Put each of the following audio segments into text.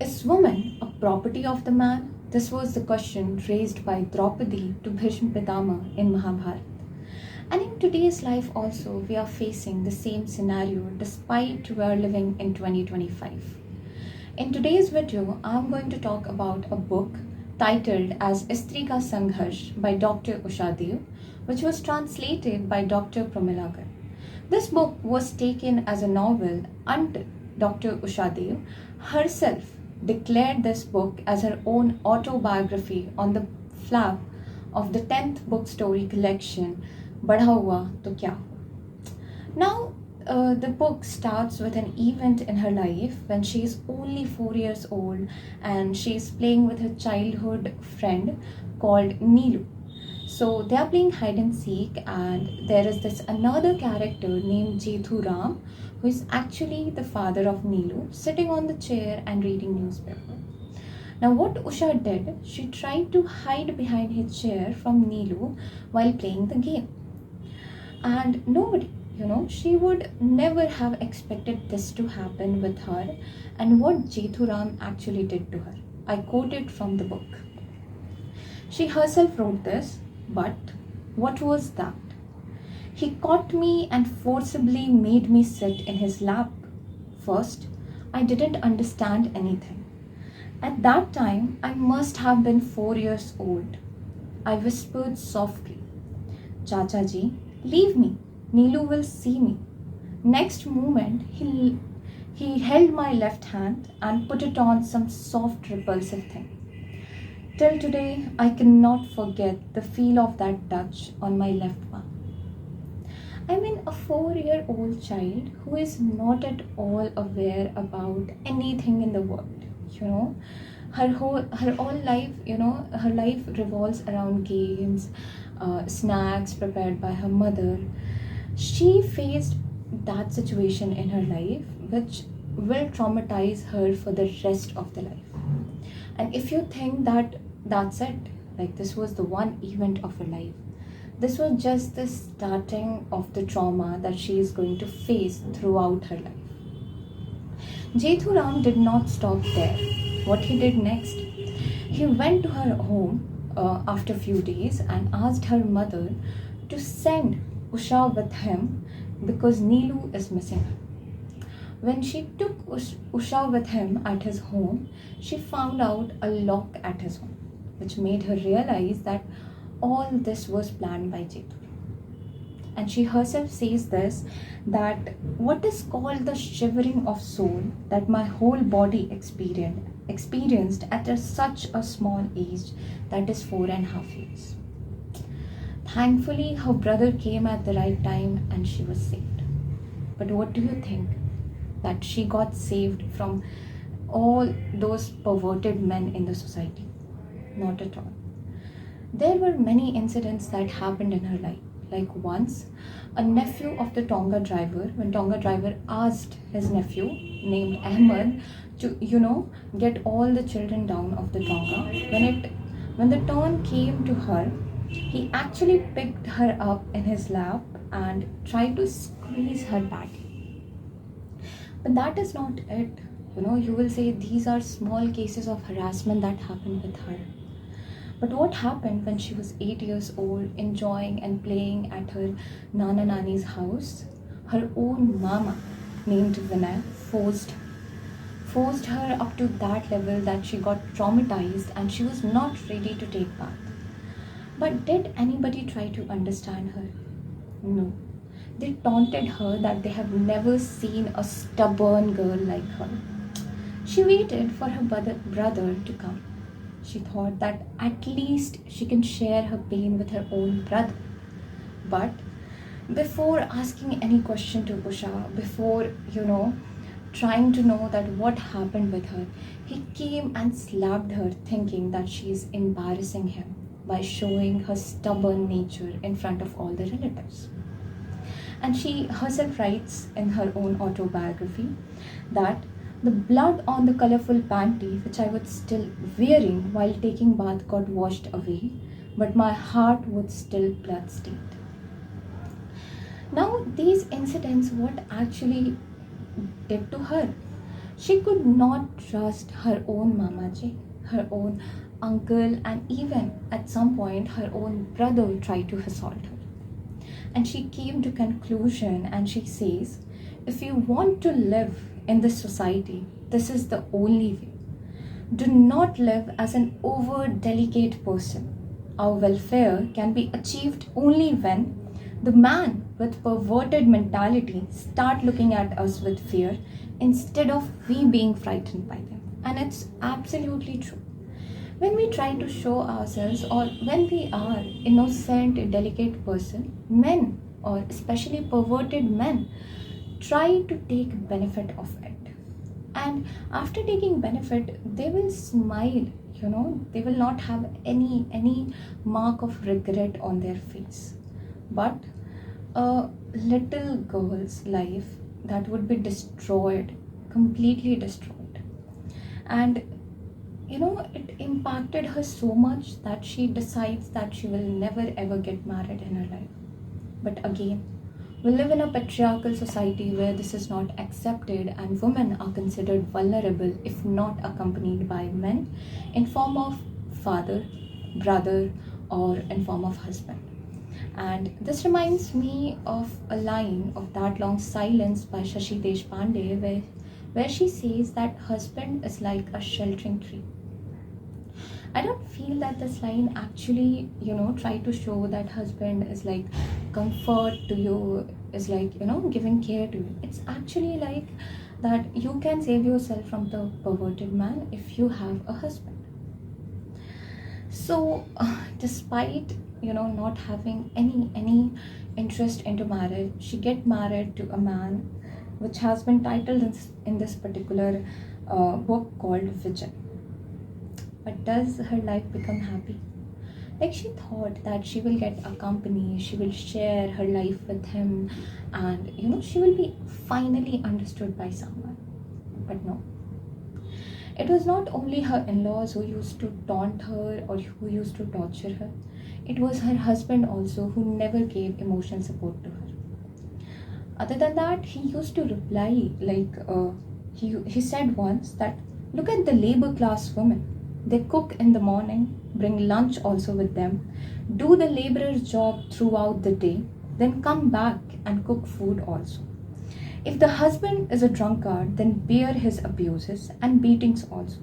Is woman a property of the man? This was the question raised by Draupadi to Bhishma Pitama in Mahabharata. And in today's life also, we are facing the same scenario despite we are living in 2025. In today's video, I'm going to talk about a book titled as Istri Ka Sangharsh by Dr. Usha Dev, which was translated by Dr. Pramila. This book was taken as a novel until Dr. Usha Dev herself declared this book as her own autobiography on the flap of the 10th book story collection Badha Hua To Kya Hua. Now, the book starts with an event in her life when she is only 4 years old and she is playing with her childhood friend called Neelu. So they are playing hide and seek, and there is this another character named Jethu Ram, who is actually the father of Neelu, sitting on the chair and reading newspaper. Now what Usha did, she tried to hide behind his chair from Neelu while playing the game. And nobody, she would never have expected this to happen with her, and what Jethu Ram actually did to her. I quote it from the book. She herself wrote this, but what was that? He caught me and forcibly made me sit in his lap. First, I didn't understand anything. At that time, I must have been 4 years old. I whispered softly, Chacha ji, leave me. Neelu will see me. Next moment, he held my left hand and put it on some soft, repulsive thing. Till today, I cannot forget the feel of that touch on my left palm. I mean, a 4-year-old child who is not at all aware about anything in the world. Her whole life, her life revolves around games, snacks prepared by her mother. She faced that situation in her life, which will traumatize her for the rest of the life. And if you think that that's it, like this was the one event of her life, this was just the starting of the trauma that she is going to face throughout her life. Jethu Ram did not stop there. What he did next? He went to her home after a few days and asked her mother to send Usha with him because Neelu is missing her. When she took Usha with him at his home, she found out a lock at his home, which made her realize that all this was planned by Jethu. And she herself says this, that what is called the shivering of soul that my whole body experienced at such a small age, that is 4.5 years. Thankfully, her brother came at the right time and she was saved. But what do you think? That she got saved from all those perverted men in the society? Not at all. There were many incidents that happened in her life. Like once, a nephew of the Tonga driver, when Tonga driver asked his nephew named Ahmed to, get all the children down of the Tonga, when the turn came to her, he actually picked her up in his lap and tried to squeeze her badly. But that is not it. You will say these are small cases of harassment that happened with her. But what happened when she was 8 years old, enjoying and playing at her Nana Nani's house? Her own mama, named Vinay, forced her up to that level that she got traumatized and she was not ready to take bath. But did anybody try to understand her? No. They taunted her that they have never seen a stubborn girl like her. She waited for her brother to come. She thought that at least she can share her pain with her own brother. But before asking any question to Usha, before, trying to know that what happened with her, he came and slapped her thinking that she is embarrassing him by showing her stubborn nature in front of all the relatives. And she herself writes in her own autobiography that the blood on the colorful panty which I was still wearing while taking bath got washed away, but my heart was still blood-stained. Now, these incidents, what actually did to her? She could not trust her own Mamaji, her own uncle, and even at some point her own brother tried to assault her. And she came to conclusion and she says, if you want to live in this society, this is the only way. Do not live as an over delicate person. Our welfare can be achieved only when the man with perverted mentality start looking at us with fear instead of we being frightened by them. And it's absolutely true. When we try to show ourselves or when we are innocent, delicate person, men or especially perverted men try to take benefit of it. And after taking benefit, they will smile, they will not have any mark of regret on their face. But a little girl's life that would be destroyed, completely destroyed. And it impacted her so much that she decides that she will never ever get married in her life. But again, we live in a patriarchal society where this is not accepted and women are considered vulnerable if not accompanied by men in form of father, brother, or in form of husband. And this reminds me of a line of That Long Silence by Shashi Deshpande where she says that husband is like a sheltering tree. I don't feel that this line actually, try to show that husband is like comfort to you, is like, giving care to you. It's actually like that you can save yourself from the perverted man if you have a husband. So, despite not having any interest into marriage, she get married to a man, which has been titled in this particular book called Vision. But does her life become happy? Like she thought that she will get a company, she will share her life with him, and she will be finally understood by someone. But no. It was not only her in laws who used to taunt her or who used to torture her, it was her husband also who never gave emotional support to her. Other than that, he used to reply like he said once that look at the labor class women. They cook in the morning, bring lunch also with them, do the laborer's job throughout the day, then come back and cook food also. If the husband is a drunkard, then bear his abuses and beatings also.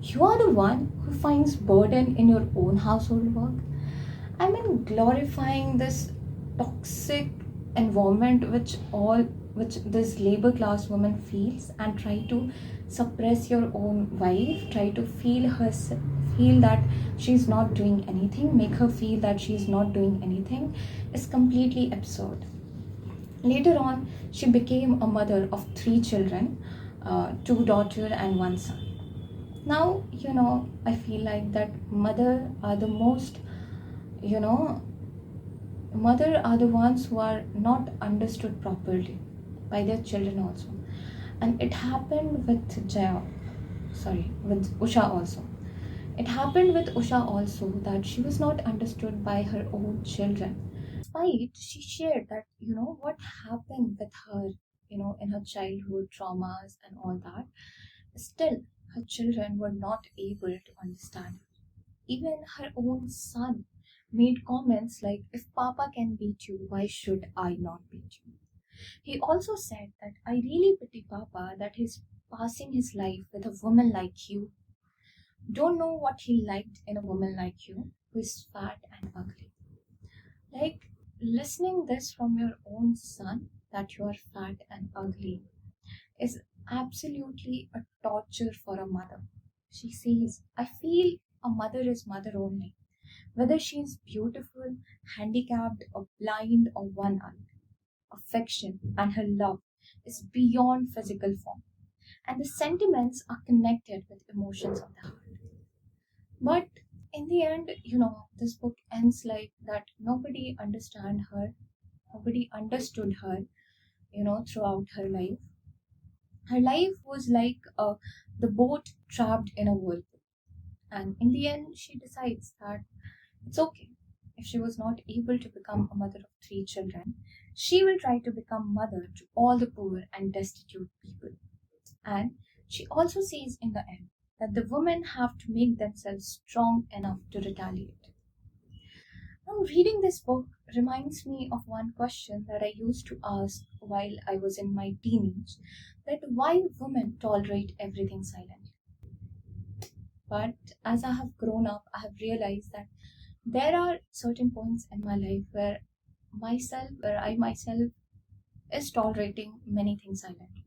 You are the one who finds burden in your own household work. I mean, glorifying this toxic environment which this labor class woman feels, and try to suppress your own wife, try to feel that she's not doing anything, make her feel that she's not doing anything, is completely absurd. Later on, she became a mother of three children, two daughter and one son. Now, I feel like that you know, mother are the ones who are not understood properly by their children also. And it happened with with Usha also. It happened with Usha also that she was not understood by her own children. Despite she shared that what happened with her in her childhood traumas and all that, still her children were not able to understand her. Even her own son made comments like, if Papa can beat you, why should I not beat you? He also said that I really pity Papa that he's passing his life with a woman like you. Don't know what he liked in a woman like you who is fat and ugly. Like, listening this from your own son that you are fat and ugly is absolutely a torture for a mother. She says, I feel a mother is mother only, whether she is beautiful, handicapped, or blind, or one-eyed. Affection and her love is beyond physical form, and the sentiments are connected with emotions of the heart. But in the end, this book ends like that nobody understood her, throughout her life. Her life was like the boat trapped in a whirlpool. And in the end, she decides that it's okay. If she was not able to become a mother of three children, she will try to become mother to all the poor and destitute people. And She also says in the end that the women have to make themselves strong enough to retaliate. Now, reading this book reminds me of one question that I used to ask while I was in my teenage, that why women tolerate everything silently. But as I have grown up, I have realized that there are certain points in my life where I myself is tolerating many things silently.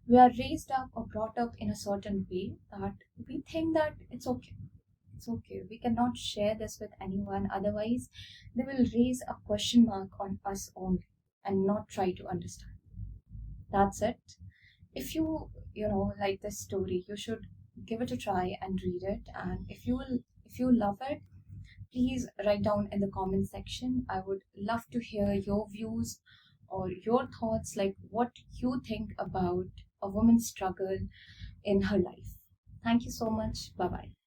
We are raised up or brought up in a certain way that we think that it's okay. It's okay. We cannot share this with anyone, otherwise, they will raise a question mark on us only and not try to understand. That's it. If you like this story, you should give it a try and read it. And if you love it, please write down in the comment section. I would love to hear your views or your thoughts, like what you think about a woman's struggle in her life. Thank you so much. Bye bye.